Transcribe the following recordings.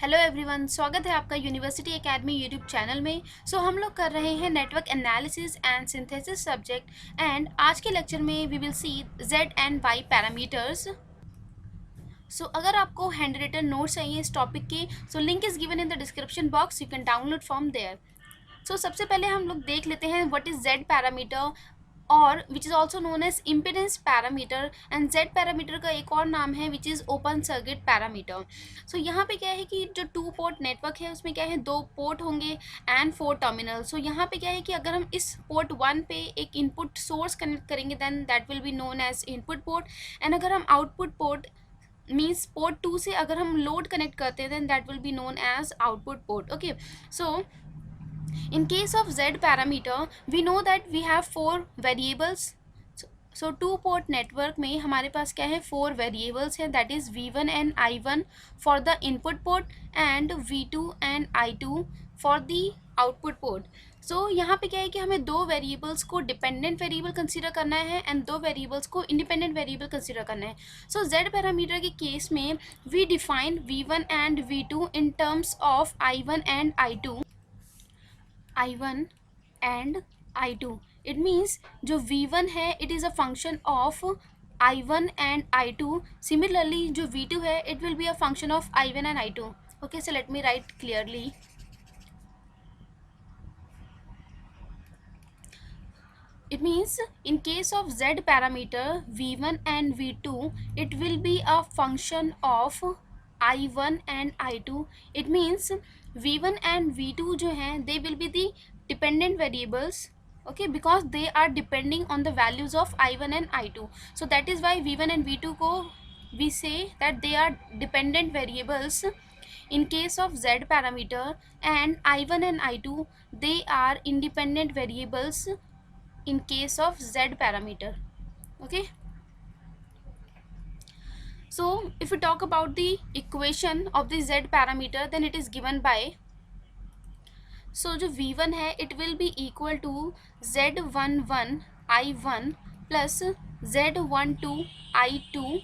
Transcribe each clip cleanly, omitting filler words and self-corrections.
Hello everyone, स्वागत है आपका यूनिवर्सिटी एकेडमी यूट्यूब चैनल में। हम लोग कर रहे हैं network analysis and synthesis subject and आज के लेक्चर में we will see Z and Y parameters. अगर आपको हैंड रिटन नोट्स चाहिए इस टॉपिक के, link is given in the description box, you can download from there. सबसे पहले हम लोग देख लेते हैं व्हाट इज जेड पैरामीटर और which is also known as impedance parameter. And Z parameter का एक और नाम है which is open circuit parameter. यहाँ पे क्या है कि जो टू पोर्ट नेटवर्क है उसमें क्या है, दो पोर्ट होंगे एंड फोर टर्मिनल। यहाँ पे क्या है कि अगर हम इस पोर्ट 1 पे एक इनपुट सोर्स कनेक्ट करेंगे then that will be known as input port. And अगर हम आउटपुट पोर्ट मीन्स पोर्ट 2 से अगर हम लोड कनेक्ट करते हैं then that will be known as output port. Okay, so in case of Z parameter we know that we have four variables. So two port network में हमारे पास क्या है, four variables हैं, that is V1 and I1 for the input port and V2 and I2 for the output port. यहाँ पे क्या है कि हमें दो वेरिएबल्स को डिपेंडेंट वेरिएबल कंसीडर करना है एंड दो वेरिएबल्स को इंडिपेंडेंट वेरिएबल कंसीडर करना है। Z पैरामीटर के केस में we define V1 and V2 in terms of I1 and I1 and I2। It means जो V1 है it is a function of I1 and I2। Similarly जो V2 है it will be a function of I1 and I2। Okay, so let me write clearly. It means in case of Z parameter V1 and V2 it will be a function of I1 and I2। It means V1 and V2 जो हैं they will be the dependent variables, okay, because they are depending on the values of I1 and I2। So that is why V1 and V2 को we say that they are dependent variables in case of Z parameter, and I1 and I2 they are independent variables in case of Z parameter। Okay, so if we talk about the equation of the Z parameter then it is given by, जो V1 है it will be equal to Z11 I1 plus Z12 I2।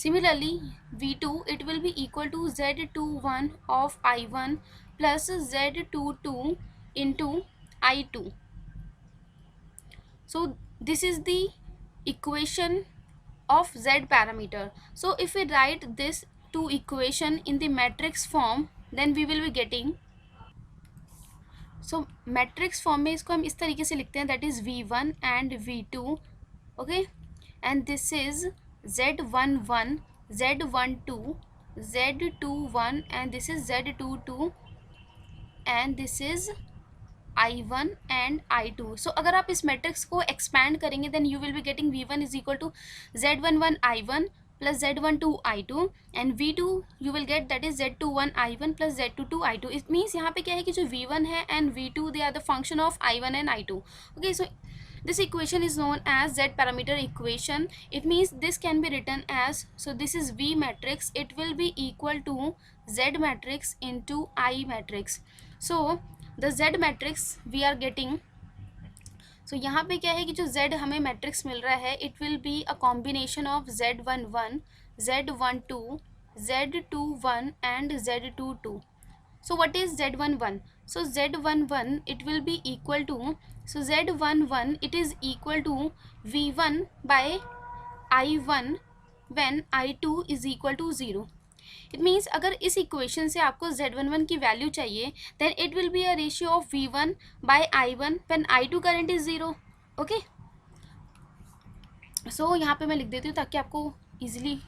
Similarly V2 it will be equal to Z21 of I1 plus Z22 into I2। So this is the equation of Z parameter। So if we write this two equation in the matrix form then we will be getting, so matrix form में इसको हम इस तरीके से लिखते हैं, that is V1 and V2, okay, and this is Z11 Z12 Z21 and this is Z22 and this is I1 and I2। So अगर आप इस मैट्रिक्स को एक्सपैंड करेंगे then you will be getting V1 is equal to Z11 I1 plus Z12 I2 and V2 you will get that is Z21 I1 plus Z22 I2। It means यहाँ पे क्या है कि जो V1 है and V2 they are the function of I1 and I2। Okay, so this equation is known as Z parameter equation। It means this can be written as, so this is V matrix, it will be equal to Z matrix into I matrix। So the Z matrix we are getting, यहाँ पे क्या है कि जो Z हमें matrix मिल रहा है it will be a combination of Z11 Z12 Z21 and Z22। So what is Z11? So Z11 it will be equal to, so Z11 it is equal to V1 by I1 when I2 is equal to 0। It means अगर इस equation से आपको Z11 की value चाहिए then it will be a ratio of V1 by I1 when I2 current is 0। Okay, so यहाँ पे मैं लिख देती हूँ ताकि आपको easily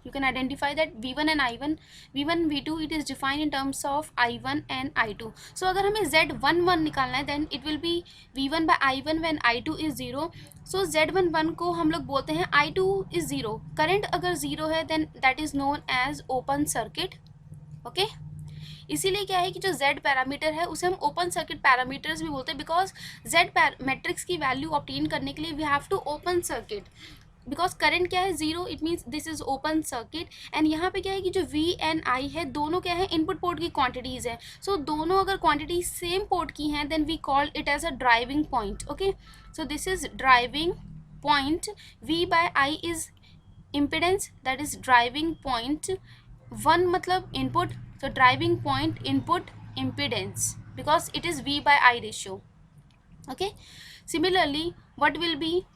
you can identify that V1 and I1, V1 V2 it is defined in terms of I1 and I2। so अगर हमें Z11 निकालना है then it will be V1 by I1 when I2 is 0। so Z11 को हम लोग बोलते हैं I2 is 0, current अगर 0 है then that is known as open circuit। Okay, इसीलिए क्या है कि जो Z पैरामीटर है उसे हम ओपन सर्किट पैरामीटर्स भी बोलते हैं, बिकॉज Z मैट्रिक्स की वैल्यू ऑब्टेन करने के लिए we have to open circuit, because current क्या है 0, it means this is open circuit. And यहाँ पे क्या है कि जो V एंड I है दोनों क्या है, इनपुट पोर्ट की क्वांटिटीज़ है। सो दोनों अगर क्वांटिटी सेम पोर्ट की हैं then we call it as a driving point. Okay, so this is driving point. V by I is impedance, that is driving point. 1 मतलब input, So driving point input impedance, because it is V by I ratio. Okay, similarly what will be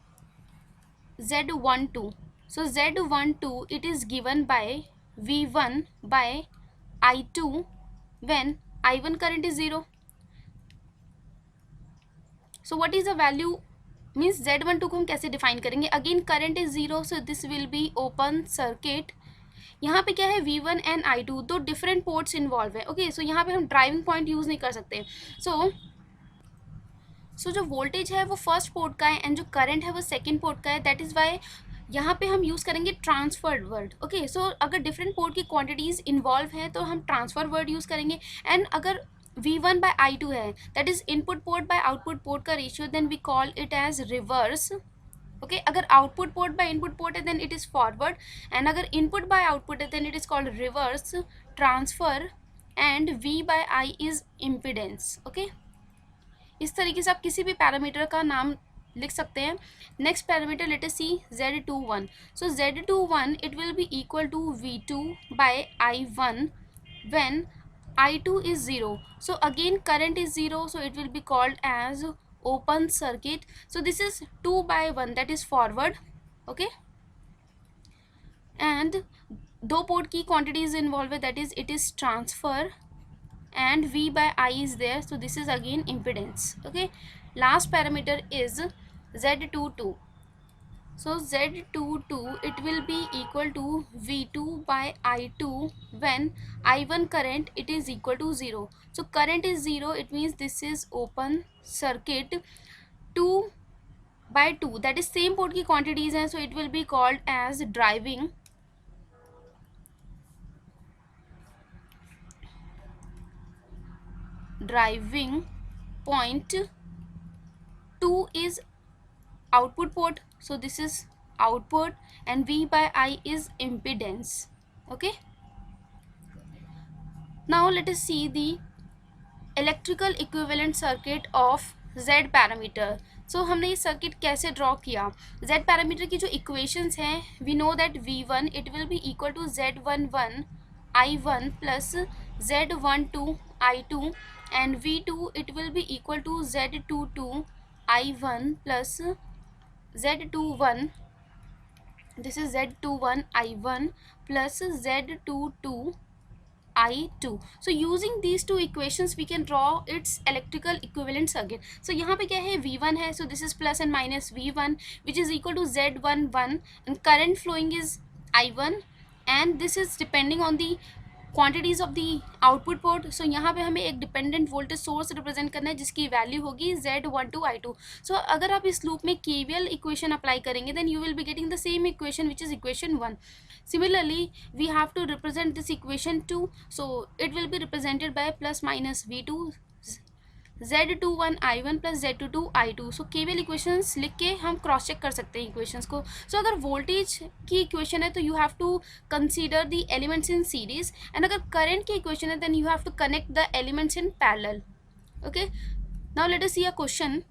Z12? So Z12, it is given by V1 by I2 when I1 current is 0. So what is the value, means Z12 को हम कैसे define करेंगे? Again current is 0, so this will be open circuit. यहाँ पे क्या है, V1 and I2 दो different ports involve है. ओके, सो यहाँ पे हम ड्राइविंग पॉइंट यूज नहीं कर सकते. सो जो वोल्टेज है वो फर्स्ट पोर्ट का है एंड जो करंट है वो सेकंड पोर्ट का है. दैट इज वाई यहाँ पे हम यूज़ करेंगे ट्रांसफर्ड वर्ड. ओके, सो अगर डिफरेंट पोर्ट की क्वांटिटीज इन्वॉल्व है तो हम ट्रांसफर वर्ड यूज़ करेंगे. एंड अगर V1 by I2 है, that is input port by output port का ratio, then we call it as reverse. Okay, अगर output port by input port है then it is forward, and अगर input by output है then it is called reverse transfer. And V by I is impedance. Okay, इस तरीके से आप किसी भी पैरामीटर का नाम लिख सकते हैं. Next parameter let us see Z21. So Z21 it will be equal to V2 by I1 when I2 is 0. So again current is 0, so it will be called as open circuit. So this is 2 by 1, that is forward. Okay, and दो port की quantities involved है, that is it is transfer, and V by I is there, so this is again impedance. Okay, last parameter is Z22. So Z22 it will be equal to V2 by I2 when I1 current it is equal to 0. So current is 0, it means this is open circuit. 2 by 2, that is same port की quantities हैं, so it will be called as driving point. 2 is output port, so this is output, and V by I is impedance. Okay, now let us see the electrical equivalent circuit of Z parameter. So हमने ये circuit कैसे draw किया? Z parameter की जो equations हैं, we know that V1 it will be equal to Z11 I1 plus Z12 I2, and V2 it will be equal to Z22 I1 plus Z21, this is Z21 I1 plus Z22 I2. So using these two equations we can draw its electrical equivalent circuit. So यहाँ पे क्या है, V1 है, so this is plus and minus V1 which is equal to Z11, and current flowing is I1, and this is depending on the quantities of the output port. So यहाँ पे हमें एक dependent voltage source represent करना है जिसकी value होगी Z12 I2. So अगर आप इस लूप में KVL equation अप्लाई करेंगे then you will be getting the same equation which is equation 1. Similarly we have to represent this equation 2, so it will be represented by plus minus V2 Z21 I1 plus Z22 I2. सो केवल equations लिख के हम cross check कर सकते हैं equations को. सो अगर voltage की इक्वेशन है तो you have to consider the elements in series, and अगर करंट की इक्वेशन है then you have to connect the elements in parallel. Okay, now let us see a question.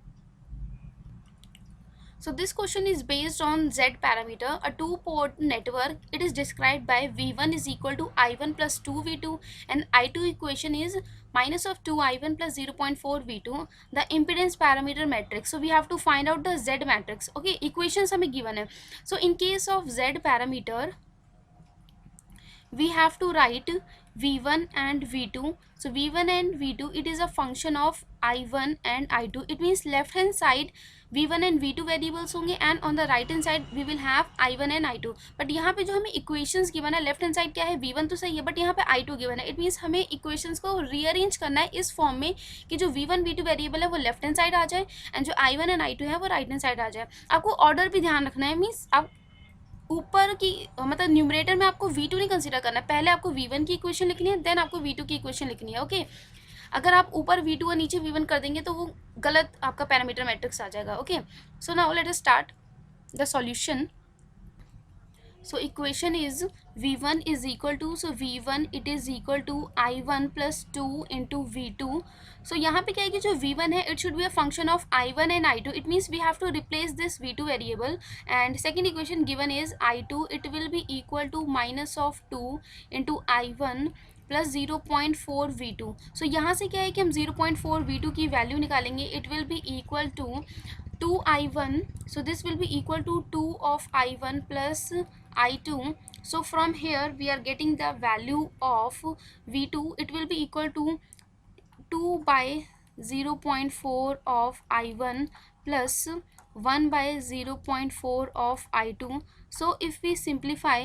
So this question is based on Z parameter, a two-port network. It is described by V1 is equal to I1 plus 2V2, and I2 equation is minus of 2 I1 plus 0.4 V2. The impedance parameter matrix. So we have to find out the Z matrix. Okay, equations हमें given है. So in case of Z parameter, we have to write V1 and V2. So V1 and V2 it is a function of I1 and I2. It means left hand side V1 and V2 variables होंगे, and on the right hand side we will have I1 and I2. But यहाँ पे जो हमें equations given है, left hand side क्या है, V1 तो सही है बट यहाँ पे I2 गिवन है. इट मीन्स हमें इक्वेशंस को रीअरेंज करना है इस फॉर्म में कि जो V1 V2 वेरिएबल है वो लेफ्ट हैंड साइड आ जाए, एंड जो I1 एंड I2 है वो राइट हैंड साइड आ जाए. आपको ऑर्डर भी ध्यान रखना है, मीन्स आप ऊपर की मतलब न्यूमरेटर में आपको V2 नहीं कंसीडर करना है, पहले आपको V1 की इक्वेशन लिखनी है, देन आपको V2 की इक्वेशन लिखनी है. ओके, अगर आप ऊपर V2 और नीचे V1 कर देंगे तो वो गलत आपका पैरामीटर मैट्रिक्स आ जाएगा. Okay, so now let us start the solution. So equation is V1 is equal to, so V1 it is equal to I1 plus 2 into V2. So यहाँ पे क्या है कि जो V1 है it should be a function of I1 and I2. It means we have to replace this V2 variable, and second equation given is I2 it will be equal to minus of 2 into I1 plus 0.4 v2। सो यहाँ से क्या है कि हम 0.4 v2 की value निकालेंगे। It will be equal to 2i1, so this will be equal to 2 of i1 plus i2। so from here we are getting the value of v2, it will be equal to 2 by 0.4 of i1 plus 1 by 0.4 of i2। so if we simplify,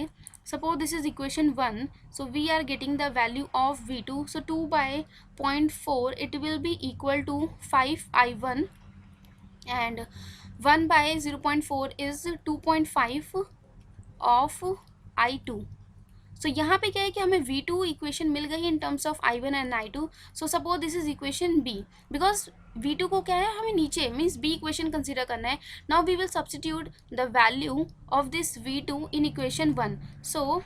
suppose this is equation 1, so we are getting the value of v2, so 2 by 0.4 it will be equal to 5i1 and 1 by 0.4 is 2.5 of i2। So यहाँ पे क्या है कि हमें v2 equation मिल गई इन terms of i1 and i2। So suppose this is equation b, because v2 को क्या है हमें नीचे मीन्स b इक्वेशन कंसिडर करना है। Now we will substitute the value of this v2 in equation 1। so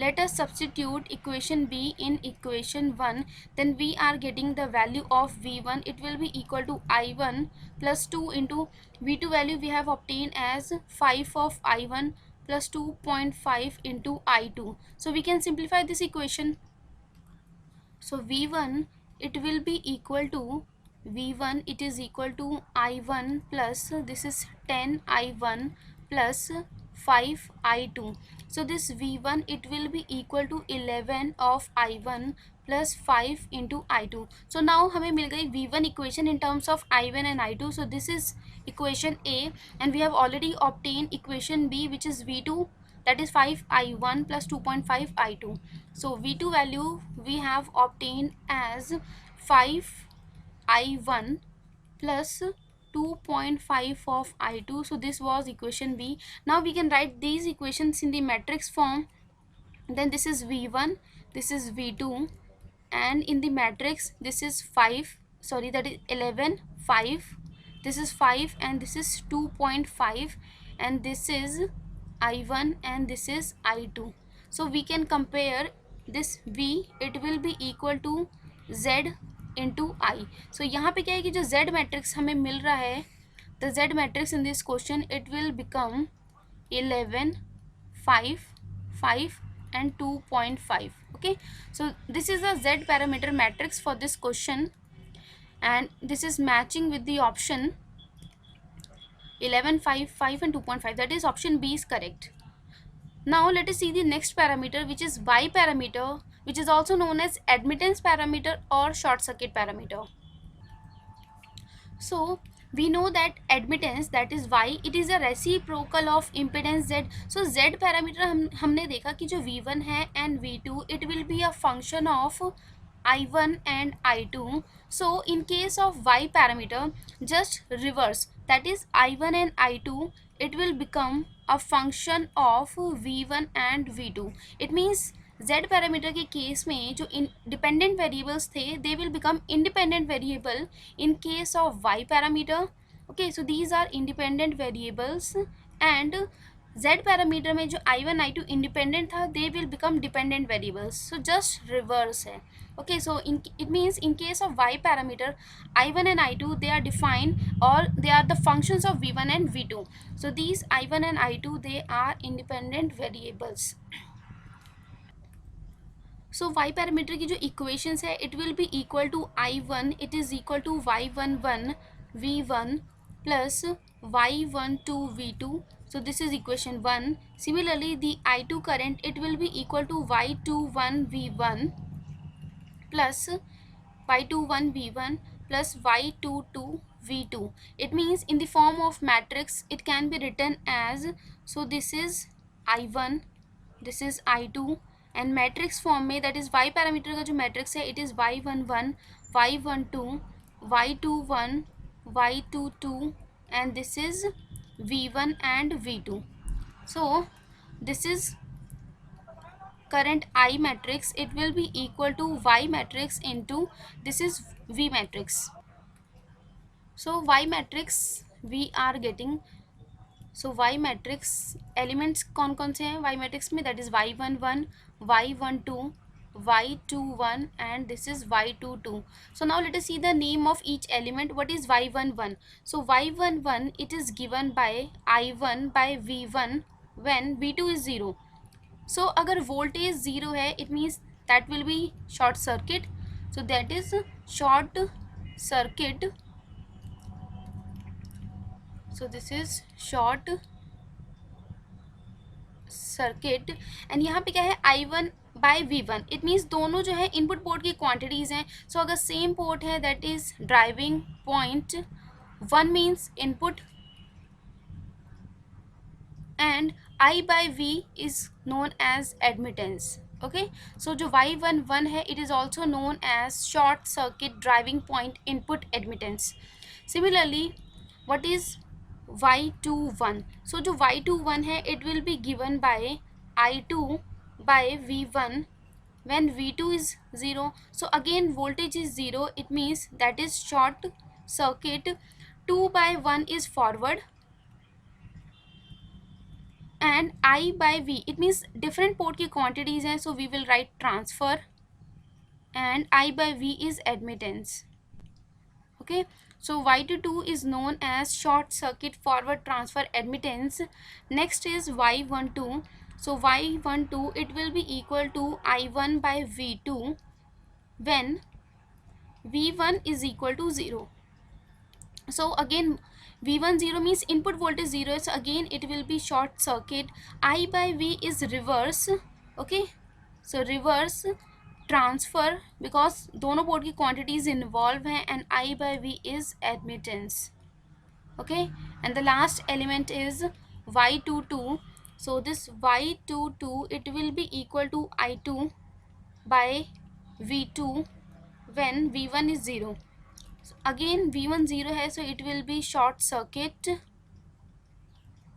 let us substitute equation b in equation 1, then we are getting the value of v1, it will be equal to i1 plus 2 into v2 value we have obtained as 5 of i1 plus 2.5 into i2। so we can simplify this equation। so v1 it will be equal to v1 it is equal to i1 plus this is 10 i1 plus 5 i2। so this v1 it will be equal to 11 of i1 plus 5 into i2। so now हमें मिल गई v1 equation in terms of i1 and i2। so this is equation a and we have already obtained equation b which is v2, that is 5i1 plus 2.5 i2। so v2 value we have obtained as 5i1 plus 2.5 of i2। so this was equation b। now we can write these equations in the matrix form, then this is v1, this is v2, and in the matrix this is 5, sorry, that is 11 5, this is 5 and this is 2.5, and this is i1 and this is i2। so we can compare this v, it will be equal to z into I। so यहाँ पे क्या है कि जो z matrix हमें मिल रहा है, the z matrix in this question it will become 11 5 5 and 2.5। okay, so this is a z parameter matrix for this question and this is matching with the option 11 5 5 and 2.5, that is option B is correct। now let us see the next parameter which is y parameter, which is also known as admittance parameter or short circuit parameter। so we know that admittance, that is y, it is a reciprocal of impedance z। so z parameter हमने देखा कि जो v1 है and v2 it will be a function of i1 and i2। so in case of y parameter just reverse, that is i1 and i2 it will become a function of v1 and v2। it means z parameter के case में जो dependent variables थे they will become independent variable in case of y parameter. Okay, so these are independent variables and z parameter में जो i1 i2 independent था they will become dependent variables. So just reverse है। okay, so it means in case of y parameter i1 and i2 they are defined or they are the functions of v1 and v2। so these i1 and i2 they are independent variables। So y parameter की जो equations है it will be equal to i1 it is equal to y11 v1 plus y12 v2। so this is equation 1। similarly the i2 current it will be equal to y21 v1 plus y21 v1 plus y22 v2। it means in the form of matrix it can be written as, so this is i1 this is i2 and matrix form में that is y parameter का जो matrix है it is y11 y12 y21 y22 and this is v1 and v2। So this is current I matrix, it will be equal to y matrix into this is v matrix। so y matrix we are getting, so Y matrix elements कौन कौन से हैं Y matrix में, that is y11 y12 y21 and this is y22। So now let us see the name of each element. What is y11? So y11 it is given by i1 by v1 when v2 is 0। So अगर voltage 0 है it means that will be short circuit. So that is short circuit. So this is short circuit and यहाँ पे क्या है I1 by V1. It means दोनों जो है input port की क्वांटिटीज़ हैं. सो अगर सेम पोर्ट है that is driving point, one means input and I by V is known as admittance. Okay, so जो Y11 है it is also known as short circuit driving point input admittance. Similarly, what is Y21? So जो Y21 है it will be given by I2 by V1 when V2 is 0. So again voltage is 0, it means that is short circuit. 2 by 1 is forward and I by V, it means different port की quantities हैं, so we will write transfer and I by V is admittance. Okay, so Y22 is known as short circuit forward transfer admittance. Next is Y12. So Y12 it will be equal to I1 by V2 when V1 is equal to 0. So again V1 0 means input voltage 0, so again it will be short circuit. I by V is reverse. Okay, so reverse transfer because दोनों port की quantities involved हैं and I by V is admittance. Okay, and the last element is Y22. So this Y22 it will be equal to I2 by V2 when V1 is 0. Again V1 0 है, so it will be short circuit.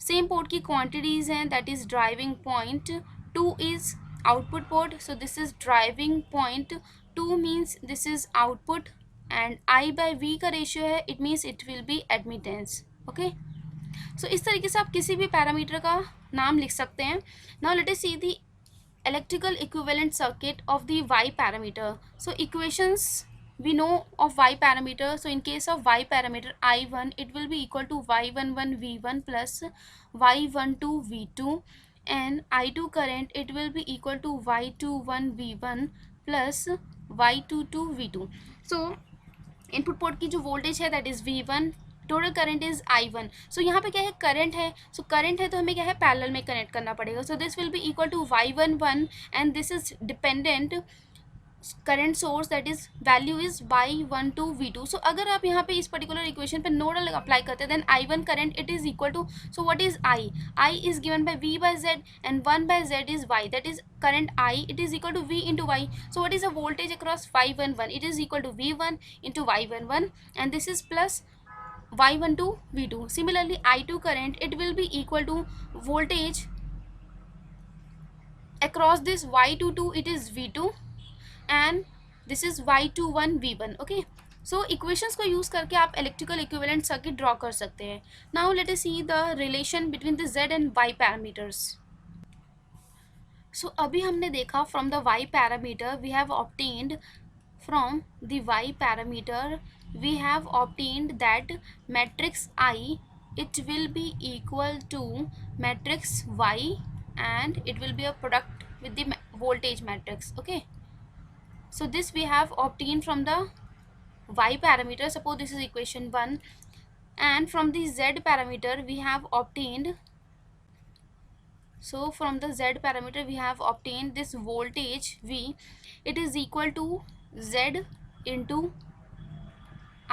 Same port की quantities हैं, that is driving point. 2 is output port, so this is driving point. 2 means this is output and I by V का ratio है, it means it will be admittance. Okay, so इस तरीके से आप किसी भी पैरामीटर का नाम लिख सकते हैं. Now let us C the electrical equivalent circuit of the Y parameter. So equations we know of Y parameter. So in case of Y parameter I1 it will be equal to Y11 V1 plus Y12 V2 and I2 current it will be equal to Y21 V1 plus Y22 V2. So input port की जो voltage है that is V1, total current is I1. सो यहाँ पे क्या है, current है. So current है तो हमें क्या है, पैरेलल में कनेक्ट करना पड़ेगा. So this will be equal to Y11 and this is dependent current source that is value is Y12 V2. So अगर आप यहाँ पे इस पर्टिकुलर इक्वेशन पे नोडल अप्लाई करते हैं then I1 current it is equal to, so what is I is given by V by Z and 1 by Z is Y, that is current I, it is equal to V into Y. So what is the voltage across Y11? It is equal to V1 into Y11 and this is plus Y12 V2. Similarly I2 current it will be equal to voltage across this Y22, it is V2 and this is Y21 V1. Okay, so equations को use करके आप electrical equivalent circuit draw कर सकते हैं. Now let us see the relation between the Z and Y parameters. So अभी हमने देखा from the Y parameter we have obtained, from the Y parameter we have obtained that matrix I it will be equal to matrix Y and it will be a product with the voltage matrix. Okay, so this we have obtained from the Y parameter. Suppose this is equation 1 and from the Z parameter we have obtained, so from the Z parameter we have obtained this voltage V, it is equal to Z into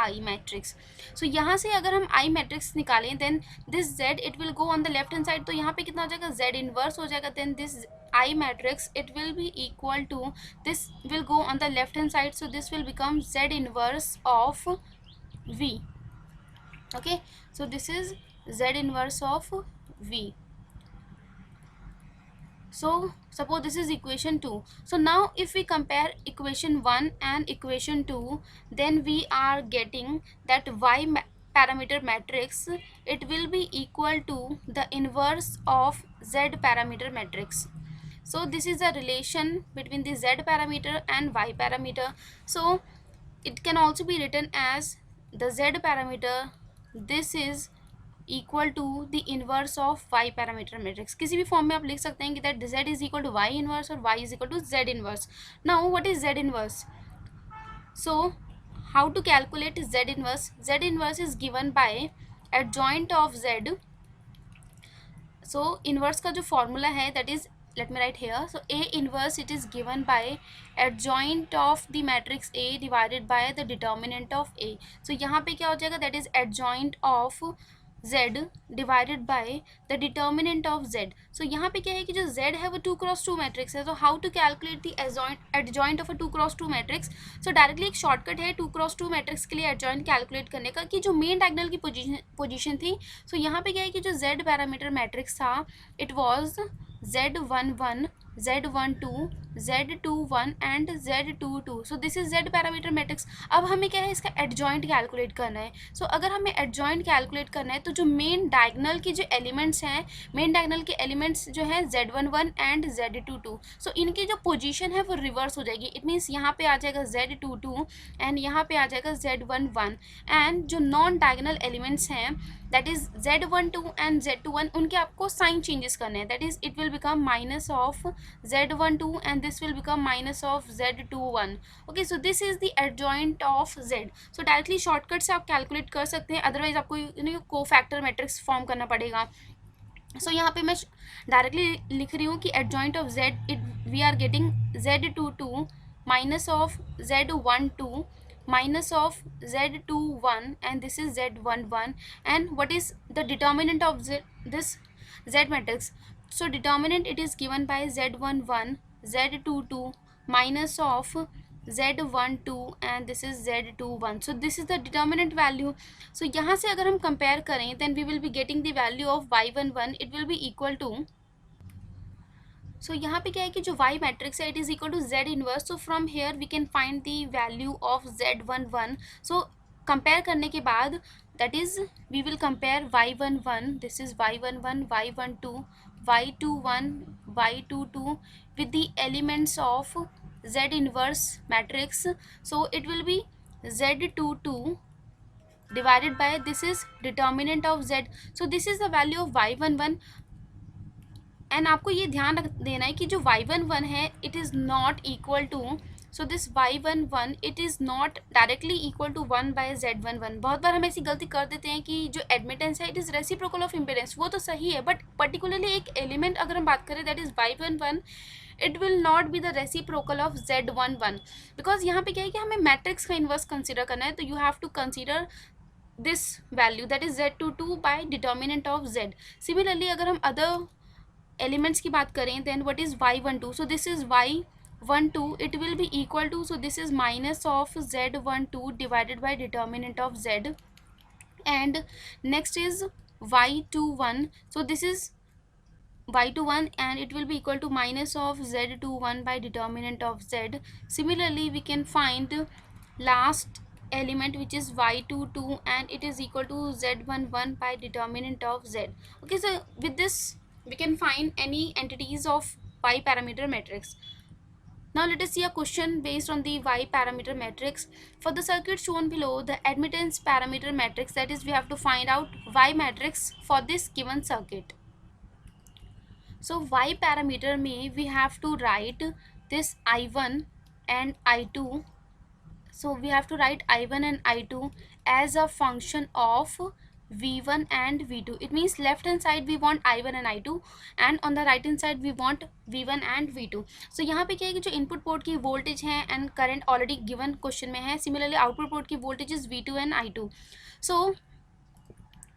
I matrix. So यहाँ से अगर हम I matrix निकालें then this Z it will go on the left hand side, तो यहाँ पे कितना हो जाएगा, Z इनवर्स हो जाएगा. Then this I matrix it will be equal to this will go on the left hand side, so this will become Z inverse of V. Okay, so this is Z inverse of V. So suppose this is equation 2. So now if we compare equation 1 and equation 2 then we are getting that Y parameter matrix it will be equal to the inverse of Z parameter matrix. So this is a relation between the Z parameter and Y parameter. So it can also be written as the Z parameter, this is equal to the inverse of Y parameter matrix. किसी भी form में आप लिख सकते हैं कि that z is equal to Y inverse और y is equal to z inverse. Now what is z inverse? So how to calculate z inverse? Z inverse is given by adjoint of z. So inverse का जो formula है that is, let me write here. So A inverse, it is given by adjoint of the matrix A divided by the determinant of A. So यहाँ पे क्या हो जाएगा, that is adjoint of z divided by the determinant of z. So यहाँ पे क्या है कि जो z है वो 2x2 मैट्रिक्स है. So how to calculate the adjoint of a 2x2 matrix? So directly एक शॉर्टकट है 2x2 मैट्रिक्स के लिए adjoint कैलकुलेट करने का, कि जो मेन डायगोनल की पोजीशन थी. सो यहाँ पे क्या है कि जो z पैरामीटर मैट्रिक्स था, it was z11, z12, z21 and z22. So this is z parameter matrix. अब हमें क्या है, इसका एडजॉइंट कैलकुलेट करना है. सो अगर हमें एडजॉइंट कैलकुलेट करना है तो जो मेन डायगोनल की जो एलिमेंट्स हैं, मेन डायगोनल के एलिमेंट्स जो हैं z11 एंड z22, सो इनकी जो पोजीशन है वो रिवर्स हो जाएगी. इट मीन्स यहाँ पे आ जाएगा z22 एंड यहाँ पे आ जाएगा z11. एंड जो नॉन डायगोनल एलिमेंट्स हैं, that is z12 and z21, उनके आपको साइन चेंजेस करने हैं. That is it will become minus of z12 and this will become minus of z21. Okay, so this is the adjoint of z. So directly shortcut से आप calculate कर सकते हैं, otherwise आपको को फैक्टर मैट्रिक्स फॉर्म करना पड़ेगा. सो यहाँ पे मैं डायरेक्टली लिख रही हूँ कि adjoint of z, it we are getting z22 minus of z12 minus of z21 and this is z11. And what is the determinant of this z matrix? So determinant, it is given by z11, z22 minus of z12 and this is z21. So this is the determinant value. So यहाँ से अगर हम compare करें, then we will be getting the value of y11. It will be equal to, सो यहाँ पे क्या है कि जो y मैट्रिक्स है, it is equal to z inverse. So from here we can find the value of z11. सो compare करने के बाद, that is we will compare y11, this is y11, y12, y21, y22 with the elements of z inverse matrix. So it will be z22 divided by, this is determinant of z. So this is the value of y11. And आपको ये ध्यान रख देना है कि जो y11 है, it is not equal to, so this y11 it is not directly equal to 1 by z11. बहुत बार हम ऐसी गलती कर देते हैं कि जो एडमिटेंस है, it is reciprocal of impedance. वो तो सही है, बट पर्टिकुलरली एक एलिमेंट अगर हम बात करें, that is y11, it will not be the reciprocal of z11. Because यहाँ पे क्या है कि हमें मैट्रिक्स का इन्वर्स कंसिडर करना है, तो you have to consider this value, that is z22 by determinant of z. Similarly अगर हम अदर एलिमेंट्स की बात करें, then what is y12. So this is y12, it will be equal to, so this is minus of z12 divided by determinant of z. And next is y21. So this is y21 and it will be equal to minus of z21 by determinant of z. Similarly we can find last element which is y22 and it is equal to z11 by determinant of z. Okay, so with this we can find any entities of y parameter matrix. Now let us see a question based on the y parameter matrix. For the circuit shown below, the admittance parameter matrix, that is we have to find out y matrix for this given circuit. So y parameter में we have to write this I1 and I2. So we have to write I1 and I2 as a function of V1 and V2. It means left hand side we want I1 and I2 and on the right hand side we want V1 and V2. So यहाँ पे क्या है कि जो input port की voltage है and current already given question में है. सिमिलरली आउटपुट पोर्ट की voltage is V2 and I2. So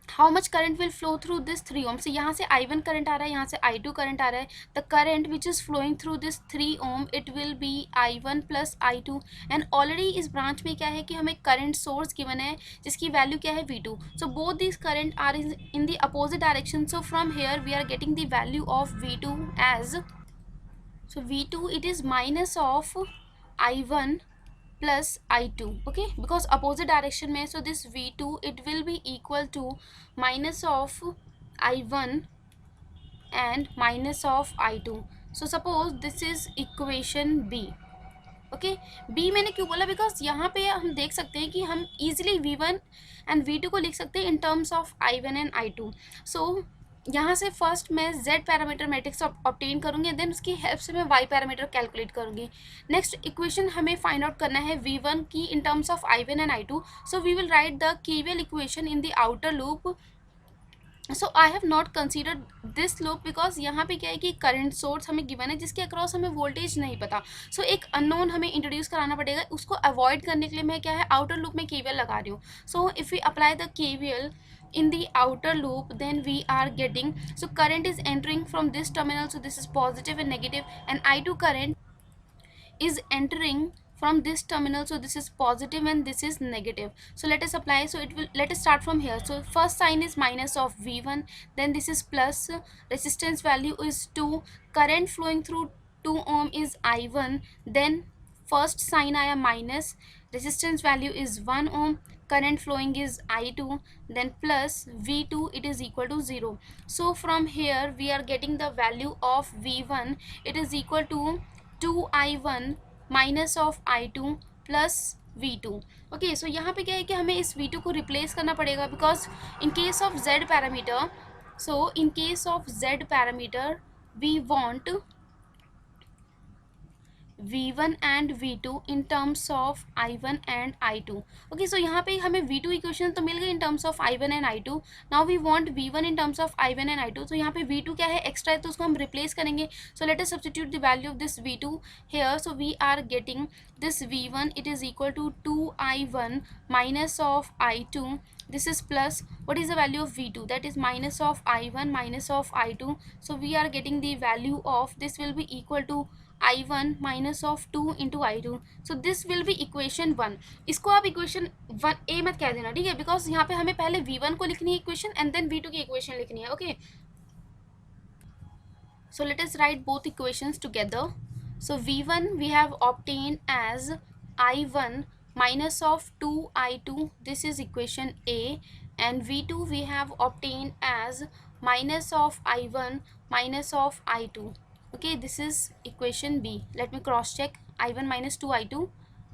how much current will flow through this 3 ओम. से यहाँ से I1 करंट आ रहा है, यहाँ से I2 करंट आ रहा है. The current which is flowing through this 3 ohm, it will be I1 plus I2. And already इस ब्रांच में क्या है कि हमें करंट सोर्स गिवन है जिसकी वैल्यू क्या है V2. So both this current are in the opposite direction. So from here we are getting the value of V2 as, so V2 it is minus of I1 plus I2. Okay, because opposite direction में, so this V2 it will be equal to minus of I1 and minus of I2. So suppose this is equation B. Okay, B मैंने क्यों बोला, because यहाँ पे हम देख सकते हैं कि हम इजीली v1 एंड v2 को लिख सकते हैं in terms of i1 and i2. So यहाँ से फर्स्ट मैं z पैरामीटर मैट्रिक्स ऑब्टेन करूँगी, देन उसकी हेल्प से मैं y पैरामीटर कैलकुलेट करूँगी. नेक्स्ट इक्वेशन हमें फाइंड आउट करना है v1 की in terms of i1 and i2. So we will write the KVL equation in the outer loop. So I have not considered this loop because यहाँ पे क्या है कि करंट सोर्स हमें गिवन है जिसके अक्रॉस हमें वोल्टेज नहीं पता. सो एक अननोन हमें इंट्रोड्यूस कराना पड़ेगा. उसको अवॉइड करने के लिए मैं क्या है आउटर लूप में KVL लगा रही हूँ. So if we apply the KVL in the outer loop, then we are getting, so current is entering from this terminal, so this is positive and negative, and I2 current is entering from this terminal, so this is positive and this is negative. So let us apply. So it will, let us start from here. So first sign is minus of v1, then this is plus, resistance value is 2, current flowing through 2 ohm is I1, then first sign I am minus, resistance value is 1 ohm, current flowing is I2, then plus v2, it is equal to 0. So from here we are getting the value of v1, it is equal to 2i1 minus of i2 plus v2. Okay, so यहाँ पे क्या है कि हमें इस v2 को replace करना पड़ेगा because in case of z parameter, so in case of z parameter we want v1 and v2 in terms of i1 and i2. okay, so यहाँ पे हमें v2 इक्वेशन तो मिल गई in terms of i1 and i2. now we want v1 in terms of i1 and i2. तो यहाँ पे v2 क्या है एक्स्ट्रा है तो उसको हम रिप्लेस करेंगे. so let us substitute the value of this v2 here. so we are getting this v1, it is equal to 2i1 minus of i2, this is plus, what is the value of v2, that is minus of i1 minus of i2. so we are getting the value of this will be equal to i1 minus of 2 into i2. So this will B equation 1. इसको आप equation 1a मत कह देना, ठीक है, because यहाँ पे हमें पहले v1 को लिखनी है इक्वेशन एंड देन v2 की इक्वेशन लिखनी है. Okay, so let us write both equations together. so v1 we have obtained as i1 minus of 2i2, this is equation a, and v2 we have obtained as minus of i1 minus of i2. okay, this is equation b. let me cross check. i1 minus 2i2,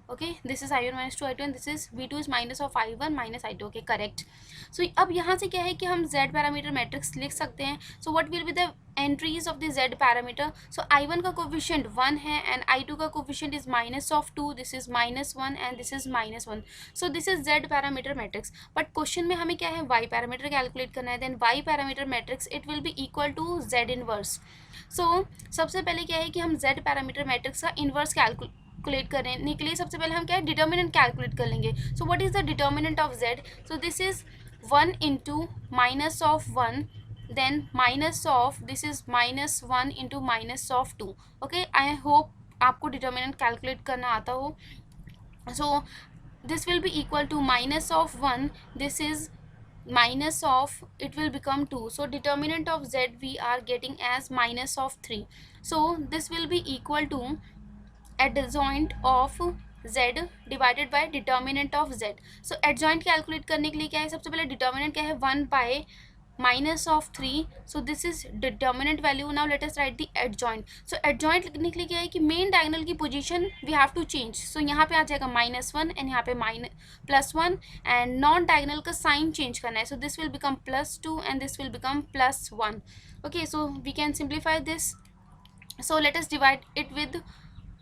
okay, this is i1 minus 2i2 and this is v2 is minus of i1 minus i2. okay, correct. so अब यहाँ से क्या है कि हम z parameter matrix लिख सकते हैं. so what will be the entries of the z parameter? so i1 का कोफिशिएंट 1 है and i2 का coefficient is minus of 2, this is minus 1 and this is minus 1. so this is z parameter matrix. but question में हमें क्या है y parameter calculate करना है. then y parameter matrix it will be equal to z inverse. so सबसे पहले क्या है कि हम z पैरामीटर मैट्रिक्स का इनवर्स कैलकुलेट करने के लिए सबसे पहले हम क्या है डिटर्मिनेंट कैलकुलेट कर लेंगे. So what is the determinant of z? So this is 1 into minus of 1, then minus of this is minus 1 into minus of 2. Okay, I hope आपको डिटर्मिनेंट कैलकुलेट करना आता हो. So this will be equal to minus of 1, this is minus of, it will become 2. so determinant of z we are getting as minus of 3. so this will be equal to adjoint of z divided by determinant of z. so adjoint calculate करने के लिए क्या है, सबसे पहले determinant क्या है 1 by minus of 3. So this is determinant value. Now let us write the adjoint. So adjoint लिखने के लिए क्या है कि मेन डायगोनल की position we have to change. So यहाँ पे आ जाएगा -1 एंड यहाँ पे +1 एंड नॉन डायगोनल का साइन चेंज करना है. So this will become +2 and this will become +1. Okay, so we can simplify this. So let us divide it with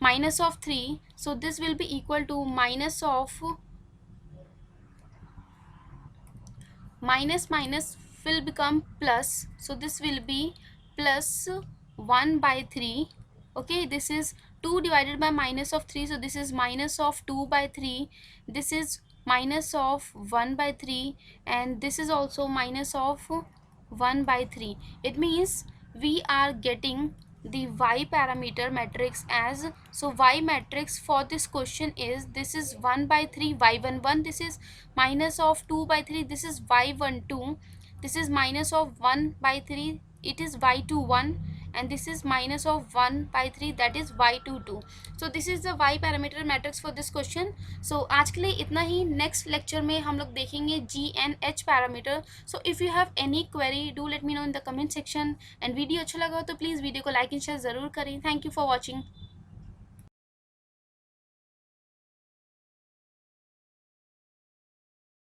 minus of 3. so this will be equal to minus of minus will become plus. so this will be plus 1 by 3. okay, this is 2 divided by minus of 3. so this is minus of 2 by 3. this is minus of 1 by 3 and this is also minus of 1 by 3. it means we are getting the y parameter matrix as, so y matrix for this question is, this is 1 by 3 y11, this is minus of 2 by 3, this is y12, this is minus of 1 by 3, it is y21, and this is minus of 1 by 3, that is y22. so this is the y parameter matrix for this question. so आज के लिए इतना ही. next lecture में हम लोग देखेंगे g and h parameter. so if you have any query do let me know in the comment section and video अच्छा लगा हो तो please video को like and share ज़रूर करें. thank you for watching.